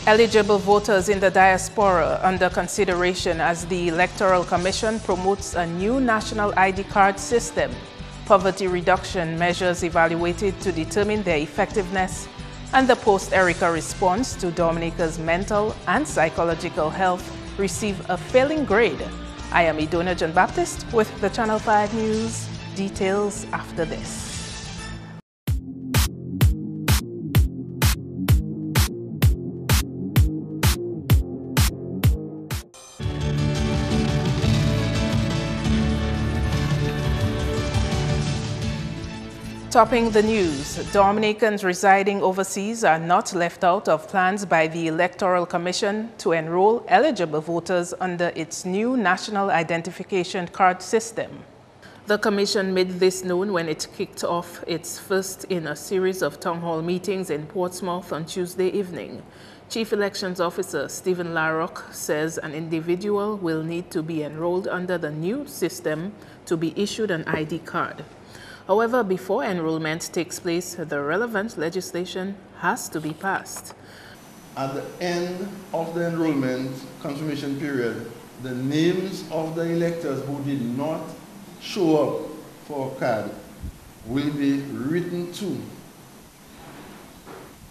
Eligible voters in the diaspora under consideration as the Electoral Commission promotes a new national ID card system. Poverty reduction measures evaluated to determine their effectiveness, and the post-Erica response to Dominica's mental and psychological health receive a failing grade. I am Idona John Baptist with the Channel 5 News. Details after this. Topping the news, Dominicans residing overseas are not left out of plans by the Electoral Commission to enroll eligible voters under its new National Identification Card system. The Commission made this known when it kicked off its first in a series of town hall meetings in Portsmouth on Tuesday evening. Chief Elections Officer Stephen Larrock says an individual will need to be enrolled under the new system to be issued an ID card. However, before enrollment takes place, the relevant legislation has to be passed. At the end of the enrollment confirmation period, the names of the electors who did not show up for a card will be written to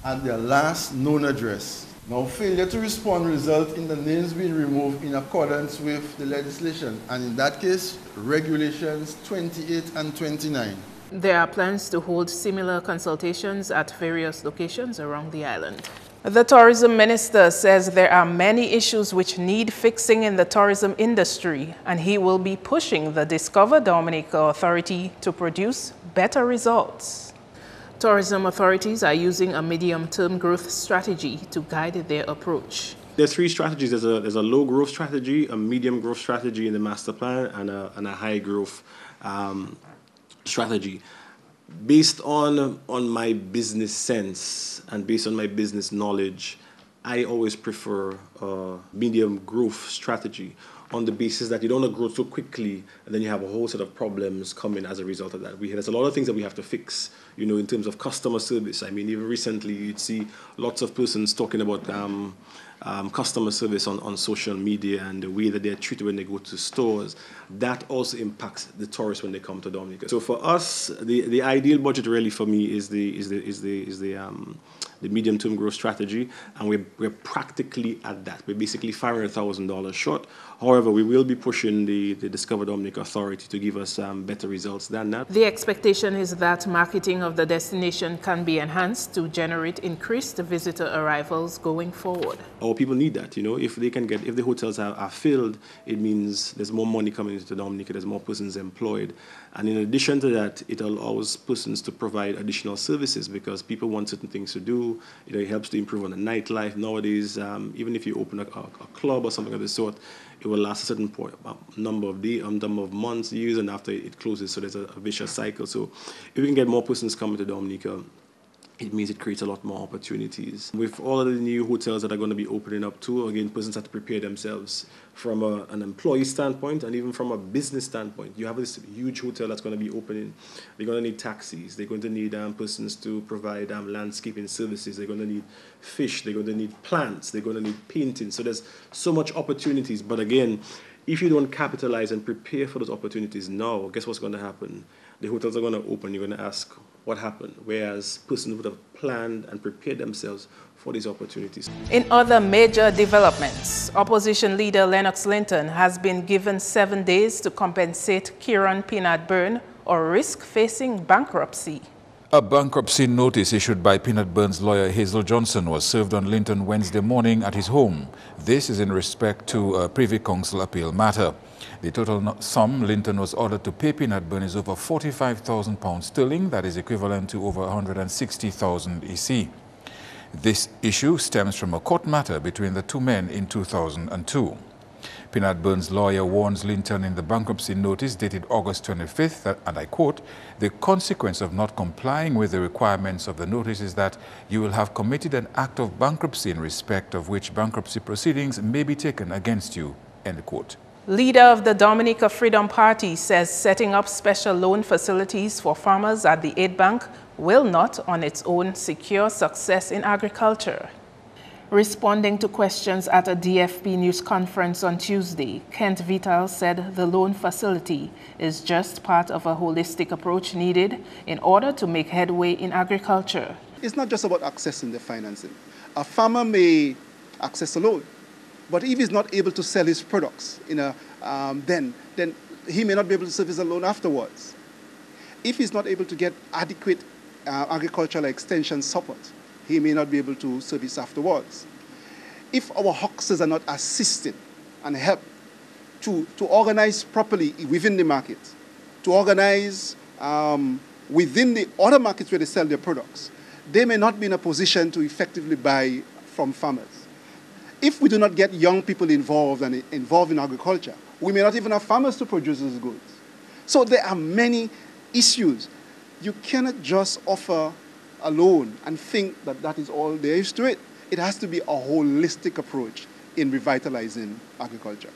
at their last known address. Now, failure to respond results in the names being removed in accordance with the legislation, and in that case, regulations 28 and 29. There are plans to hold similar consultations at various locations around the island. The tourism minister says there are many issues which need fixing in the tourism industry, and he will be pushing the Discover Dominica Authority to produce better results. Tourism authorities are using a medium-term growth strategy to guide their approach. There's three strategies. There's a low growth strategy, a medium growth strategy in the master plan, and a high growth strategy. Based on my business sense and based on my business knowledge, I always prefer a medium growth strategy, on the basis that you don't want to grow so quickly and then you have a whole set of problems coming as a result of that. There's a lot of things that we have to fix, in terms of customer service. I mean, even recently you'd see lots of persons talking about customer service on social media and the way that they're treated when they go to stores. That also impacts the tourists when they come to Dominica. So for us, the ideal budget really for me is the medium-term growth strategy, and we're practically at that. We're basically $500,000 short. However, we will be pushing the Discover Dominica Authority to give us better results than that. The expectation is that marketing of the destination can be enhanced to generate increased visitor arrivals going forward. Our people need that, if the hotels are filled, it means there's more money coming into Dominica, there's more persons employed. And in addition to that, it allows persons to provide additional services because people want certain things to do. It helps to improve on the nightlife nowadays. Even if you open a club or something of the sort, it will last a certain number of months, years, and after it closes. So there's a vicious cycle. So if we can get more persons coming to Dominica, it means it creates a lot more opportunities. With all of the new hotels that are going to be opening up too, again, persons have to prepare themselves from an employee standpoint and even from a business standpoint. You have this huge hotel that's going to be opening. They're going to need taxis. They're going to need persons to provide landscaping services. They're going to need fish. They're going to need plants. They're going to need painting. So there's so much opportunities. But again, if you don't capitalize and prepare for those opportunities now, guess what's going to happen? The hotels are going to open. You're going to ask, what happened? Whereas persons would have planned and prepared themselves for these opportunities. In other major developments, opposition leader Lennox Linton has been given 7 days to compensate Kieran Peanut Burn or risk facing bankruptcy. A bankruptcy notice issued by Peanut Burn's lawyer Hazel Johnson was served on Linton Wednesday morning at his home. This is in respect to a Privy Council appeal matter. The total sum Linton was ordered to pay Peanut Burn is over £45,000 sterling, that is equivalent to over 160,000 EC. This issue stems from a court matter between the two men in 2002. Peanut Burn's lawyer warns Linton in the bankruptcy notice dated August 25th that, and I quote, "The consequence of not complying with the requirements of the notice is that you will have committed an act of bankruptcy in respect of which bankruptcy proceedings may be taken against you," end quote. Leader of the Dominica Freedom Party says setting up special loan facilities for farmers at the Aid Bank will not on its own secure success in agriculture. Responding to questions at a DFP news conference on Tuesday, Kent Vital said the loan facility is just part of a holistic approach needed in order to make headway in agriculture. It's not just about accessing the financing. A farmer may access a loan, but if he's not able to sell his products then he may not be able to service a loan afterwards. If he's not able to get adequate agricultural extension support, he may not be able to service afterwards. If our hucksters are not assisted and helped to organize properly within the market, to organize within the other markets where they sell their products, they may not be in a position to effectively buy from farmers. If we do not get young people involved in agriculture, we may not even have farmers to produce those goods. So there are many issues. You cannot just offer a loan and think that that is all there is to it. It has to be a holistic approach in revitalizing agriculture.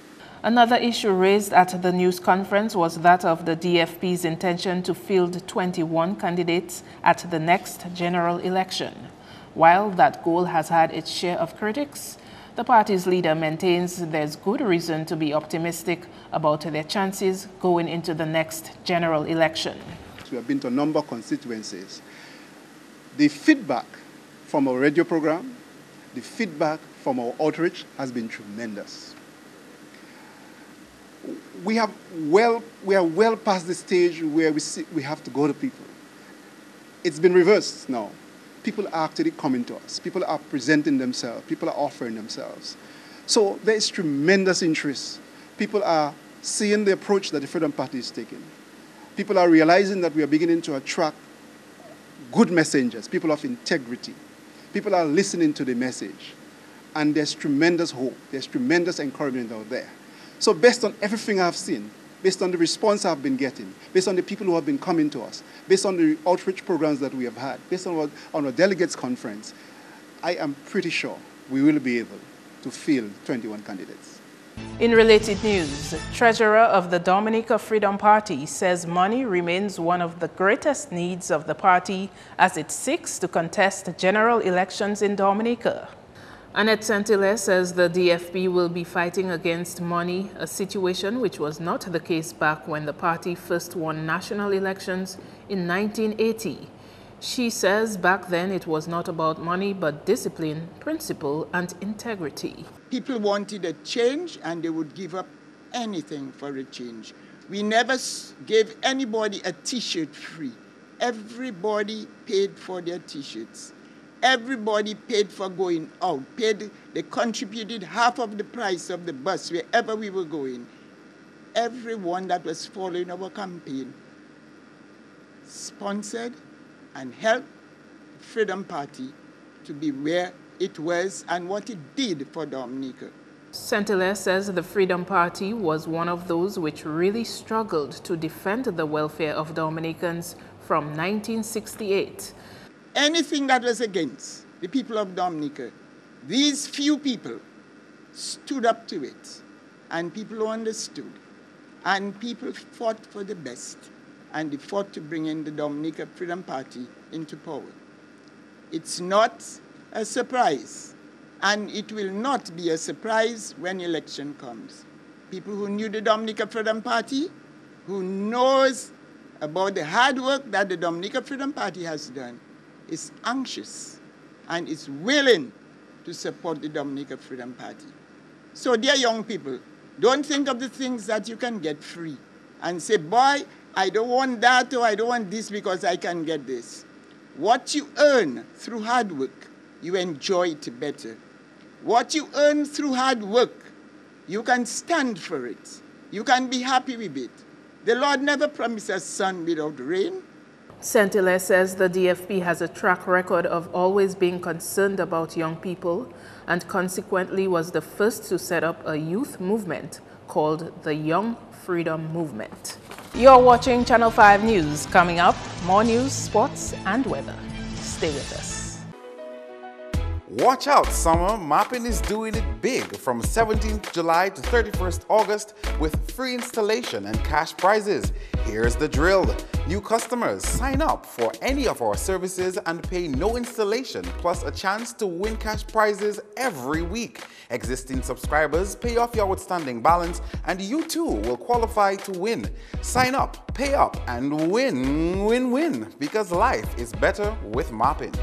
Another issue raised at the news conference was that of the DFP's intention to field 21 candidates at the next general election. While that goal has had its share of critics, the party's leader maintains there's good reason to be optimistic about their chances going into the next general election. We have been to a number of constituencies. The feedback from our radio program, the feedback from our outreach has been tremendous. We are well past the stage where we have to go to people. It's been reversed now. People are actually coming to us. People are presenting themselves. People are offering themselves. So there is tremendous interest. People are seeing the approach that the Freedom Party is taking. People are realizing that we are beginning to attract good messengers, people of integrity. People are listening to the message. And there's tremendous hope. There's tremendous encouragement out there. So based on everything I've seen, based on the response I've been getting, based on the people who have been coming to us, based on the outreach programs that we have had, based on our delegates conference, I am pretty sure we will be able to field 21 candidates. In related news, Treasurer of the Dominica Freedom Party says money remains one of the greatest needs of the party as it seeks to contest general elections in Dominica. Annette Saint-Hilaire says the DFP will be fighting against money, a situation which was not the case back when the party first won national elections in 1980. She says back then it was not about money but discipline, principle and integrity. People wanted a change and they would give up anything for a change. We never gave anybody a t-shirt free. Everybody paid for their t-shirts. Everybody paid for going out. They contributed half of the price of the bus wherever we were going. Everyone that was following our campaign sponsored and helped the Freedom Party to be where it was and what it did for Dominica. Saint-Hilaire says the Freedom Party was one of those which really struggled to defend the welfare of Dominicans from 1968. Anything that was against the people of Dominica, these few people stood up to it, and people who understood, and people fought for the best, and they fought to bring in the Dominica Freedom Party into power. It's not a surprise, and it will not be a surprise when election comes. People who knew the Dominica Freedom Party, who knows about the hard work that the Dominica Freedom Party has done, is anxious and is willing to support the Dominica Freedom Party. So dear young people, don't think of the things that you can get free and say, boy, I don't want that or I don't want this because I can get this. What you earn through hard work, you enjoy it better. What you earn through hard work, you can stand for it. You can be happy with it. The Lord never promised us sun without rain. Saint-Hilaire says the DFP has a track record of always being concerned about young people and consequently was the first to set up a youth movement called the Young Freedom Movement. You're watching Channel 5 News. Coming up, more news, sports and weather. Stay with us. Watch out, summer. Mapping is doing it big from 17th July to 31st August with free installation and cash prizes. Here's the drill. New customers sign up for any of our services and pay no installation, plus a chance to win cash prizes every week. Existing subscribers pay off your outstanding balance and you too will qualify to win. Sign up, pay up, and win, win, win, because life is better with Mapping.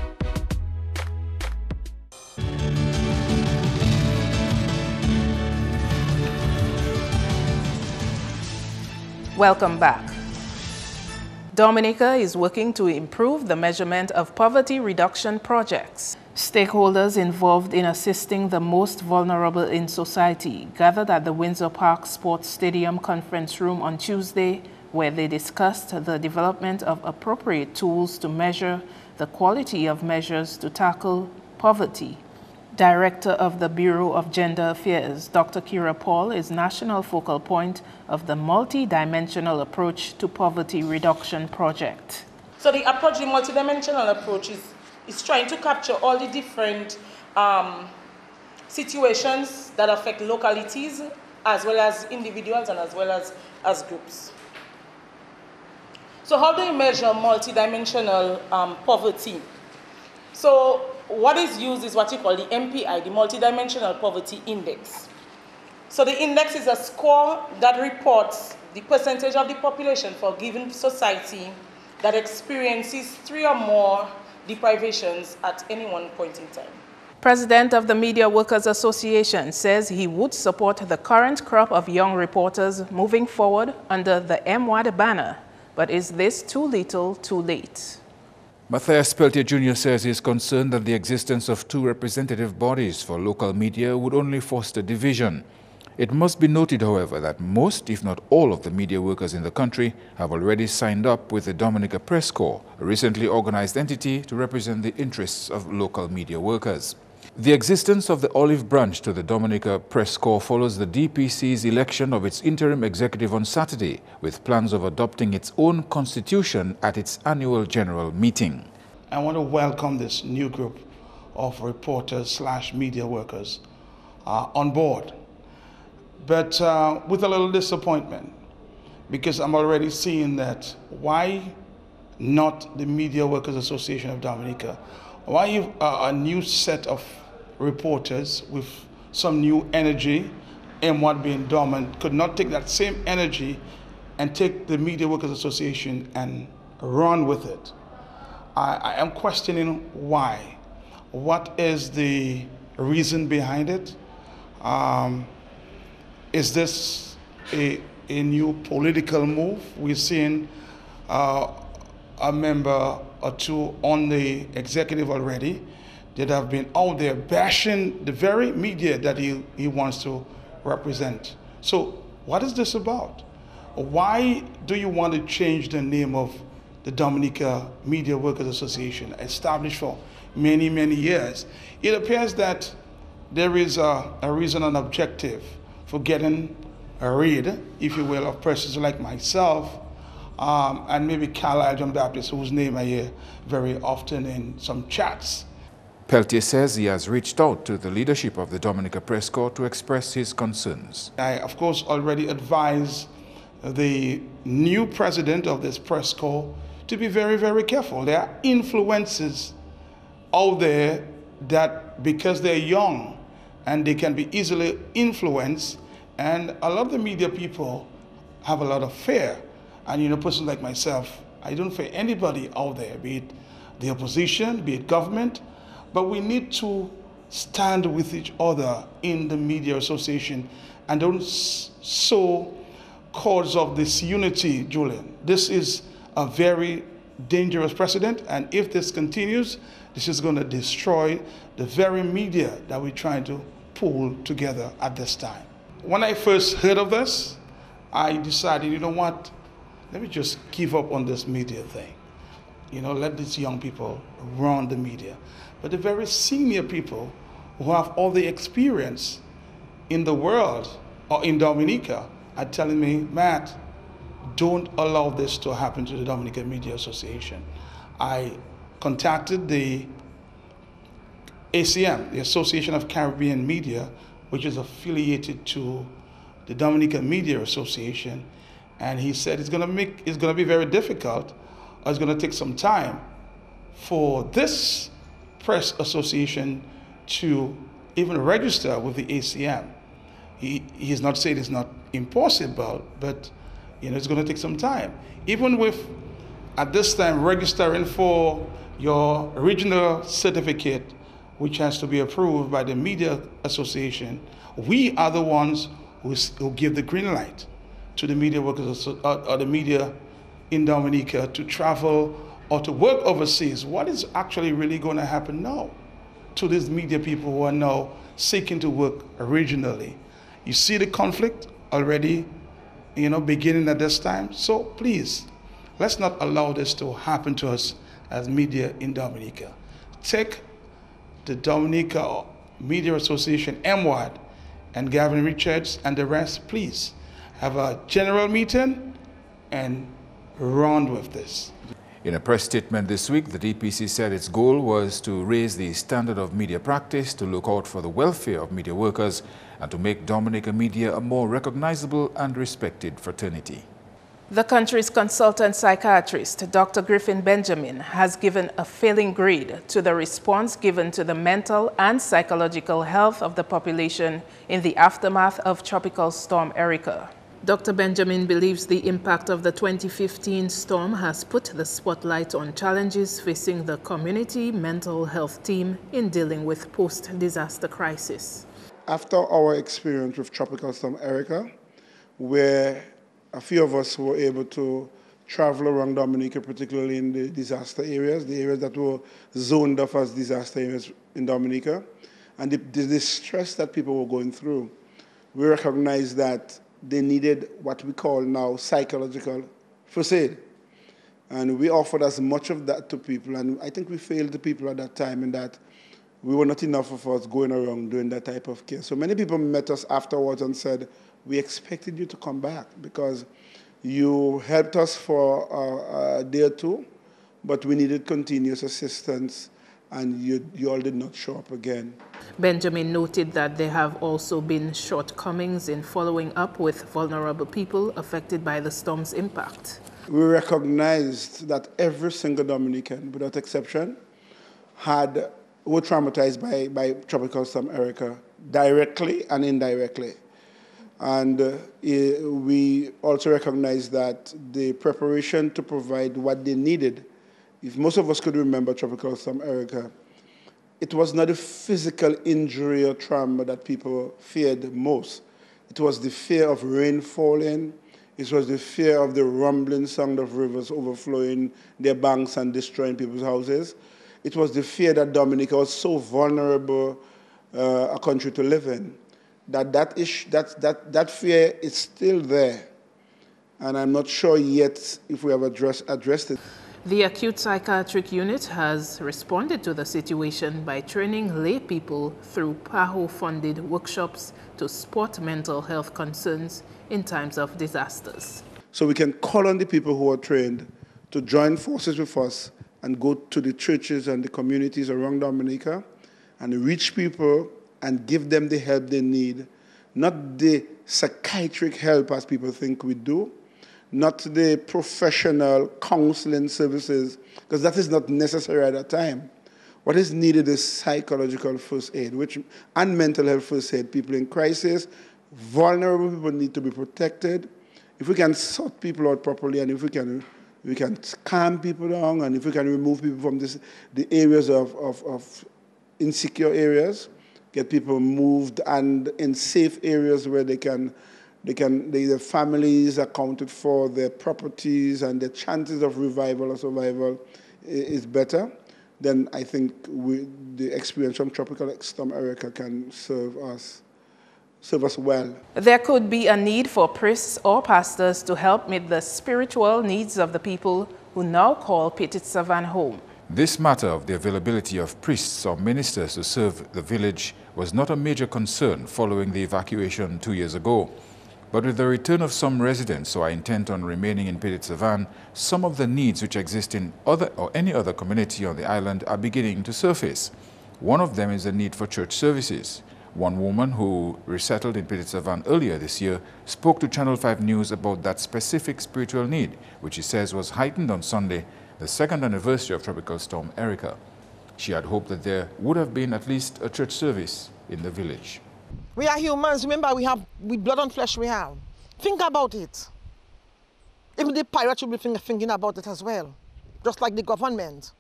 Welcome back. Dominica is working to improve the measurement of poverty reduction projects. Stakeholders involved in assisting the most vulnerable in society gathered at the Windsor Park Sports Stadium conference room on Tuesday, where they discussed the development of appropriate tools to measure the quality of measures to tackle poverty. Director of the Bureau of Gender Affairs, Dr. Kira Paul, is national focal point of the multi-dimensional approach to poverty reduction project. So the approach, the multi-dimensional approach is trying to capture all the different situations that affect localities as well as individuals and as well as groups. So how do you measure multi-dimensional poverty? So what is used is what you call the MPI, the Multidimensional Poverty Index. So the index is a score that reports the percentage of the population for a given society that experiences 3 or more deprivations at any one point in time. President of the Media Workers Association says he would support the current crop of young reporters moving forward under the MWAD banner. But is this too little, too late? Matthias Peltier Jr. says he is concerned that the existence of 2 representative bodies for local media would only foster division. It must be noted, however, that most, if not all, of the media workers in the country have already signed up with the Dominica Press Corps, a recently organized entity to represent the interests of local media workers. The existence of the olive branch to the Dominica Press Corps follows the DPC's election of its interim executive on Saturday, with plans of adopting its own constitution at its annual general meeting. I want to welcome this new group of reporters / media workers on board, but with a little disappointment, because I'm already seeing that why not the Media Workers Association of Dominica? Why a new set of reporters with some new energy, and what being dormant, could not take that same energy and take the Media Workers Association and run with it? I am questioning why. What is the reason behind it? Is this a new political move? We're seeing a member or 2 on the executive already that have been out there bashing the very media that he wants to represent. So what is this about? Why do you want to change the name of the Dominica Media Workers Association, established for many, many years? It appears that there is a reason and objective for getting rid, if you will, of persons like myself, and maybe Carlisle John Baptist, whose name I hear very often in some chats. Peltier says he has reached out to the leadership of the Dominica Press Corps to express his concerns. I, of course, already advised the new president of this press corps to be very, very careful. There are influences out there that, because they're young and they can be easily influenced, and a lot of the media people have a lot of fear. And you know, a person like myself, I don't fear anybody out there, be it the opposition, be it government, but we need to stand with each other in the media association and don't sow cause of disunity, Julian. This is a very dangerous precedent, and if this continues, this is going to destroy the very media that we're trying to pull together at this time. When I first heard of this, I decided, you know what, let me just give up on this media thing. You know, let these young people run the media. But the very senior people who have all the experience in the world or in Dominica are telling me, Matt, don't allow this to happen to the Dominica Media Association. I contacted the ACM, the Association of Caribbean Media, which is affiliated to the Dominican Media Association, and he said it's going to be very difficult, or it's going to take some time for this press association to even register with the ACM. He's not saying it's not impossible, but it's going to take some time. Even with, at this time, registering for your regional certificate, which has to be approved by the Media Association, we are the ones who give the green light to the media workers or the media in Dominica to travel or to work overseas. What is actually really going to happen now to these media people who are now seeking to work regionally? You see the conflict already, beginning at this time. So please, let's not allow this to happen to us as media in Dominica. Take the Dominica Media Association, MWAD, and Gavin Richards and the rest, please have a general meeting and run with this. In a press statement this week, the DPC said its goal was to raise the standard of media practice, to look out for the welfare of media workers, and to make Dominica media a more recognizable and respected fraternity. The country's consultant psychiatrist, Dr. Griffin Benjamin, has given a failing grade to the response given to the mental and psychological health of the population in the aftermath of Tropical Storm Erica. Dr. Benjamin believes the impact of the 2015 storm has put the spotlight on challenges facing the community mental health team in dealing with post-disaster crisis. After our experience with Tropical Storm Erica, where a few of us were able to travel around Dominica, particularly in the disaster areas, the areas that were zoned off as disaster areas in Dominica, and the distress that people were going through, we recognized that they needed what we call now psychological first aid. And we offered as much of that to people, and I think we failed the people at that time in that we were not enough of us going around doing that type of care. So many people met us afterwards and said, we expected you to come back because you helped us for a day or two, but we needed continuous assistance, and you all did not show up again. Benjamin noted that there have also been shortcomings in following up with vulnerable people affected by the storm's impact. We recognized that every single Dominican, without exception, were traumatized by Tropical Storm Erica, directly and indirectly. And we also recognize that the preparation to provide what they needed, if most of us could remember Tropical Storm Erica, it was not a physical injury or trauma that people feared most. It was the fear of rain falling. It was the fear of the rumbling sound of rivers overflowing their banks and destroying people's houses. It was the fear that Dominica was so vulnerable a country to live in. That fear is still there, and I'm not sure yet if we have addressed it. The acute psychiatric unit has responded to the situation by training lay people through PAHO-funded workshops to spot mental health concerns in times of disasters. So we can call on the people who are trained to join forces with us and go to the churches and the communities around Dominica and reach people and give them the help they need, not the psychiatric help as people think we do, not the professional counseling services, because that is not necessary at that time. What is needed is psychological first aid, and mental health first aid. People in crisis, vulnerable people need to be protected. If we can sort people out properly, and if we can calm people down, and if we can remove people from the areas of insecure areas, get people moved and in safe areas where their families accounted for, their properties, and the chances of revival or survival is better, then I think the experience from Tropical Storm Erica can serve us well. There could be a need for priests or pastors to help meet the spiritual needs of the people who now call Petite Savanne home. This matter of the availability of priests or ministers to serve the village was not a major concern following the evacuation 2 years ago. But with the return of some residents who are intent on remaining in Petite Savanne, some of the needs which exist in any other community on the island are beginning to surface. One of them is the need for church services. One woman who resettled in Petit Savan earlier this year spoke to Channel 5 News about that specific spiritual need, which she says was heightened on Sunday, the second anniversary of Tropical Storm Erica. She had hoped that there would have been at least a church service in the village. We are humans. Remember, we blood and flesh we have. Think about it. Even the pirates should be thinking about it as well, just like the government.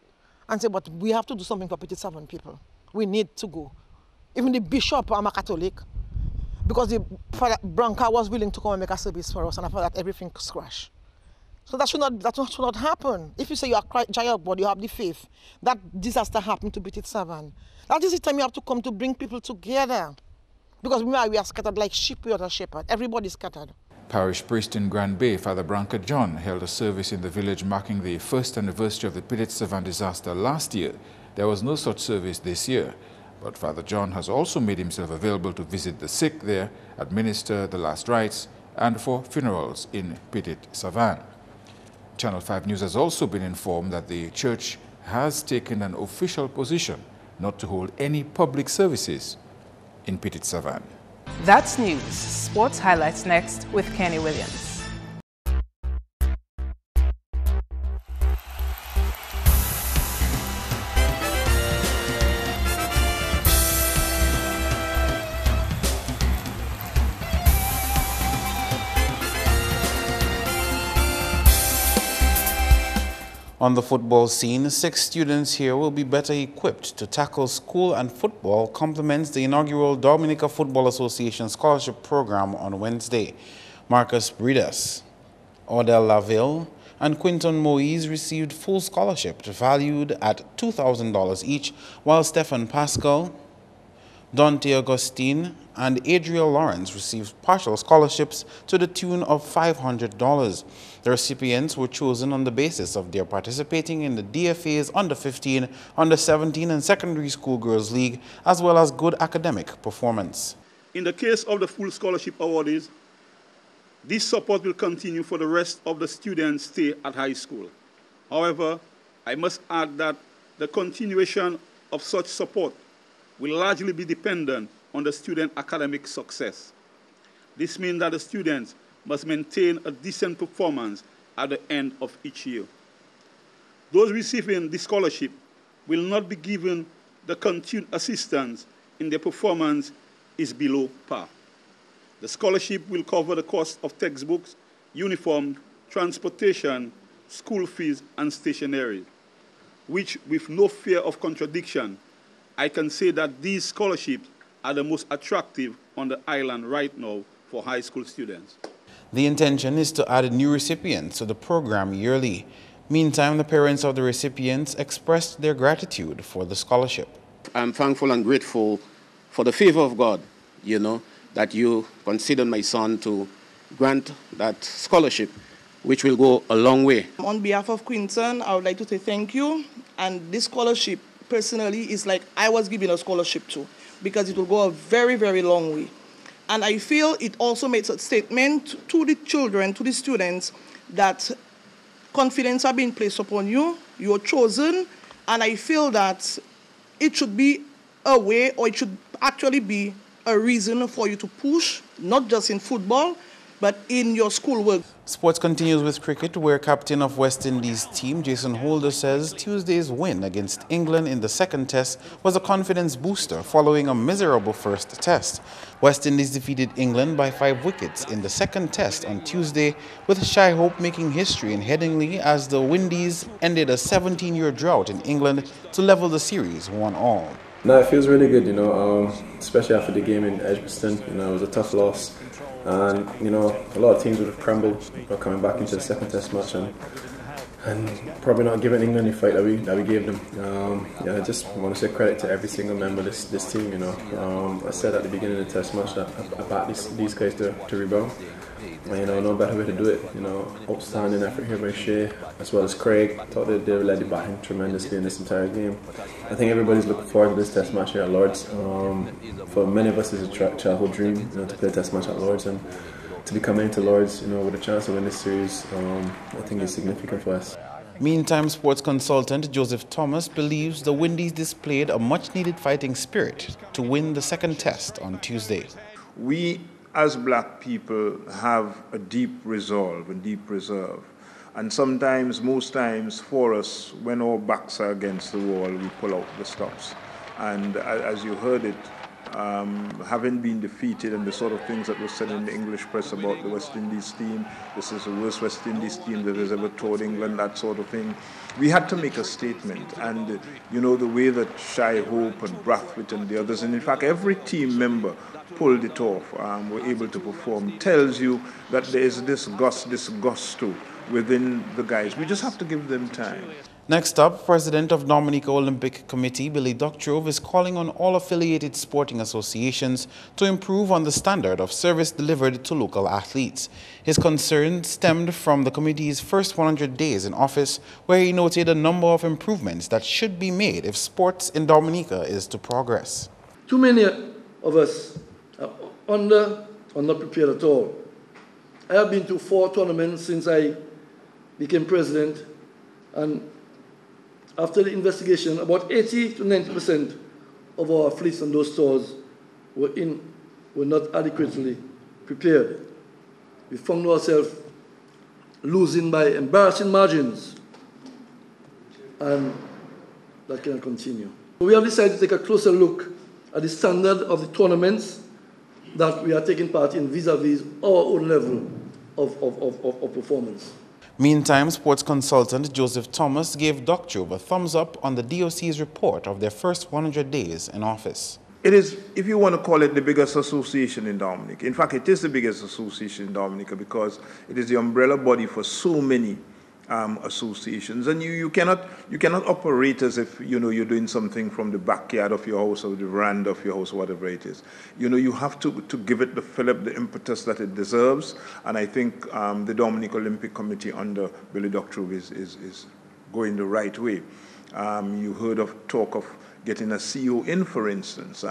And say, but we have to do something for Petit Savan people. We need to go. Even the bishop, I'm a Catholic, because the Father Branca was willing to come and make a service for us, and after that, everything crashed. So that should not happen. If you say you are giant, but you have the faith, that disaster happened to Petit Savan. That is the time you have to come to bring people together. Because we are scattered like sheep without a shepherd. Everybody is scattered. Parish priest in Grand Bay, Father Branca John, held a service in the village marking the first anniversary of the Petit Savan disaster last year. There was no such service this year. But Father John has also made himself available to visit the sick there, administer the last rites, and for funerals in Petit Savan. Channel 5 News has also been informed that the church has taken an official position not to hold any public services in Petit Savan. That's news. Sports highlights next with Kenny Williams. On the football scene, 6 students here will be better equipped to tackle school and football complements the inaugural Dominica Football Association Scholarship Program on Wednesday. Marcus Bridas, Odell Laville, and Quinton Moise received full scholarships valued at $2,000 each, while Stephen Pascal, Dante Augustine, and Adriel Lawrence received partial scholarships to the tune of $500. The recipients were chosen on the basis of their participating in the DFA's Under-15, Under-17, and Secondary School Girls League, as well as good academic performance. In the case of the full scholarship awardees, this support will continue for the rest of the students' stay at high school. However, I must add that the continuation of such support will largely be dependent on the student academic success. This means that the students must maintain a decent performance at the end of each year. Those receiving the scholarship will not be given the continued assistance in their performance is below par. The scholarship will cover the cost of textbooks, uniform, transportation, school fees, and stationery, which, with no fear of contradiction, I can say that these scholarships are the most attractive on the island right now for high school students. The intention is to add new recipients to the program yearly. Meantime, the parents of the recipients expressed their gratitude for the scholarship. I'm thankful and grateful for the favor of God, that you considered my son to grant that scholarship, which will go a long way. On behalf of Quinton, I would like to say thank you. And this scholarship, personally, is like I was given a scholarship too, because it will go a very, very long way. And I feel it also makes a statement to the children, to the students, that confidence are being placed upon you, you're chosen, and I feel that it should be a way, or it should actually be a reason for you to push, not just in football, but in your schoolwork. Sports continues with cricket, where captain of West Indies team Jason Holder says Tuesday's win against England in the second test was a confidence booster following a miserable first test. West Indies defeated England by 5 wickets in the second test on Tuesday, with Shy Hope making history in Headingley as the Windies ended a 17-year drought in England to level the series 1-1. No, it feels really good, especially after the game in Edgbaston. It was a tough loss. And, a lot of teams would have crumbled coming back into the second test match and probably not giving England the fight that we gave them. I just want to say credit to every single member of this team, I said at the beginning of the test match that I backed these guys to rebound. And, no better way to do it. Outstanding effort here by Shea as well as Craig. I thought they led the batting tremendously in this entire game. I think everybody's looking forward to this test match here at Lords. For many of us, it's a childhood dream, to play a test match at Lords, and to be coming into Lords, with a chance to win this series, I think is significant for us. Meantime, sports consultant Joseph Thomas believes the Windies displayed a much-needed fighting spirit to win the second test on Tuesday. We, as black people, have a deep resolve and deep reserve. And sometimes, most times, for us, when our backs are against the wall, we pull out the stops. And as you heard it, having been defeated and the sort of things that were said in the English press about the West Indies team, this is the worst West Indies team that has ever toured England, that sort of thing. We had to make a statement, and you know, the way that Shai Hope and Brathwaite and the others, and in fact every team member pulled it off, were able to perform, tells you that there is this gusto within the guys. We just have to give them time. Next up, President of Dominica Olympic Committee Billy Doctrove is calling on all affiliated sporting associations to improve on the standard of service delivered to local athletes. His concern stemmed from the committee's first 100 days in office, where he noted a number of improvements that should be made if sports in Dominica is to progress. Too many of us are not prepared at all. I have been to 4 tournaments since I became president, and after the investigation, about 80 to 90% of our athletes on those tours were not adequately prepared. We found ourselves losing by embarrassing margins, and that cannot continue. We have decided to take a closer look at the standard of the tournaments that we are taking part in vis-a-vis our own level of performance. Meantime, sports consultant Joseph Thomas gave Doctrove a thumbs up on the DOC's report of their first 100 days in office. It is, if you want to call it, the biggest association in Dominica. In fact, it is the biggest association in Dominica because it is the umbrella body for so many associations, and you cannot operate as if you're doing something from the backyard of your house or the veranda of your house, whatever it is. You have to give it the fillip, the impetus that it deserves, and I think the Dominican Olympic Committee under Billy Doctrove is going the right way. You heard of talk of getting a CEO in, for instance,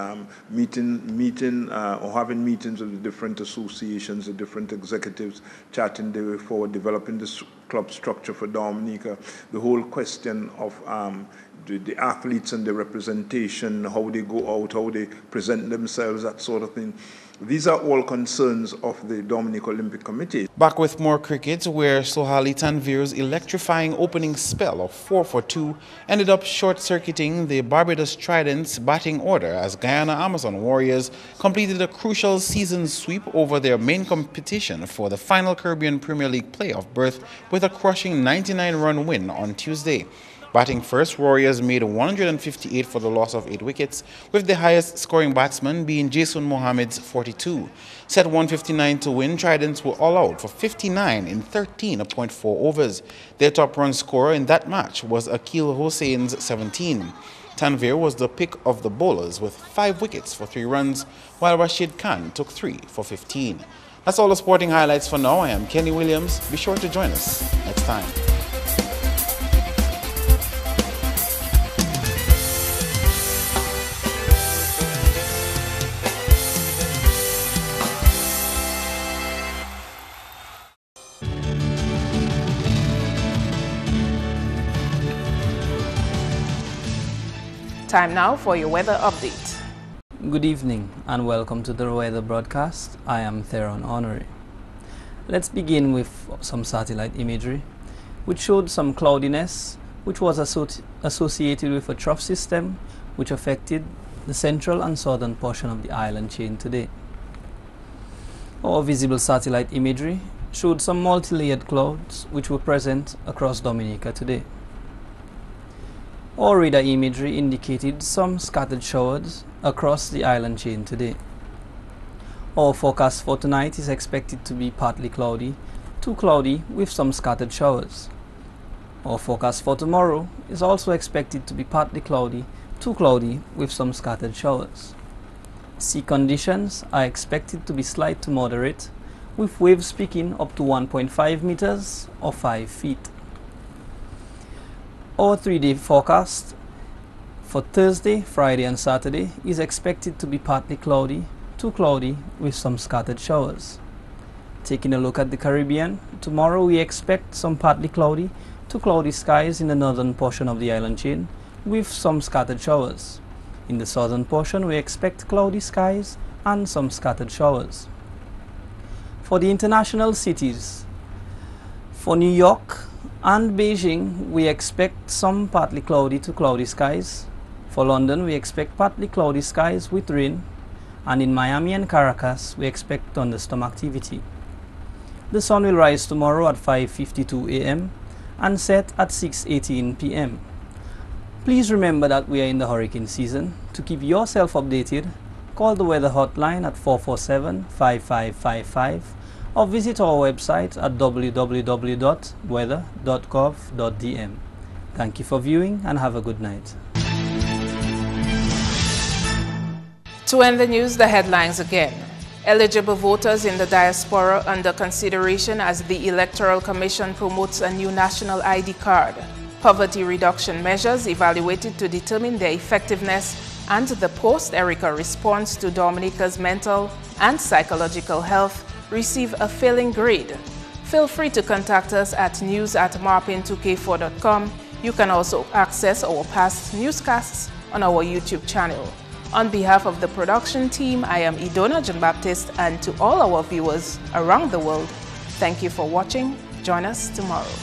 meeting or having meetings with the different associations, the different executives, chatting the way forward, developing this club structure for Dominica, the whole question of the athletes and the representation, how they go out, how they present themselves, that sort of thing. These are all concerns of the Dominican Olympic Committee. Back with more cricket, where Sohaili Tanvir's electrifying opening spell of 4 for 2 ended up short-circuiting the Barbados Trident's batting order as Guyana Amazon Warriors completed a crucial season sweep over their main competition for the final Caribbean Premier League playoff berth with a crushing 99-run win on Tuesday. Batting first, Warriors made 158 for the loss of 8 wickets, with the highest scoring batsman being Jason Mohammed's 42. Set 159 to win, Tridents were all out for 59 in 13.4 overs. Their top run scorer in that match was Akil Hossain's 17. Tanvir was the pick of the bowlers with 5 wickets for 3 runs, while Rashid Khan took 3 for 15. That's all the sporting highlights for now. I am Kenny Williams. Be sure to join us next time. Time now for your weather update. Good evening and welcome to the weather broadcast. I am Theron Honoré. Let's begin with some satellite imagery, which showed some cloudiness, which was associated with a trough system, which affected the central and southern portion of the island chain today. Our visible satellite imagery showed some multi-layered clouds, which were present across Dominica today. Our radar imagery indicated some scattered showers across the island chain today. Our forecast for tonight is expected to be partly cloudy to cloudy with some scattered showers. Our forecast for tomorrow is also expected to be partly cloudy to cloudy with some scattered showers. Sea conditions are expected to be slight to moderate, with waves peaking up to 1.5 meters or 5 feet. Our 3-day forecast for Thursday, Friday and Saturday is expected to be partly cloudy to cloudy with some scattered showers. Taking a look at the Caribbean, tomorrow we expect some partly cloudy to cloudy skies in the northern portion of the island chain with some scattered showers. In the southern portion, we expect cloudy skies and some scattered showers. For the international cities, for New York and Beijing, we expect some partly cloudy to cloudy skies. For London, we expect partly cloudy skies with rain. And in Miami and Caracas, we expect thunderstorm activity. The sun will rise tomorrow at 5:52 a.m. and set at 6:18 p.m. Please remember that we are in the hurricane season. To keep yourself updated, call the weather hotline at 447-5555 or visit our website at www.weather.gov.dm. Thank you for viewing and have a good night. To end the news, the headlines again. Eligible voters in the diaspora under consideration as the Electoral Commission promotes a new national ID card. Poverty reduction measures evaluated to determine their effectiveness, and the post-Erica response to Dominica's mental and psychological health receive a failing grade. Feel free to contact us at news@marpin2k4.com. You can also access our past newscasts on our YouTube channel. On behalf of the production team, I am Idona John Baptist, and to all our viewers around the world, thank you for watching. Join us tomorrow.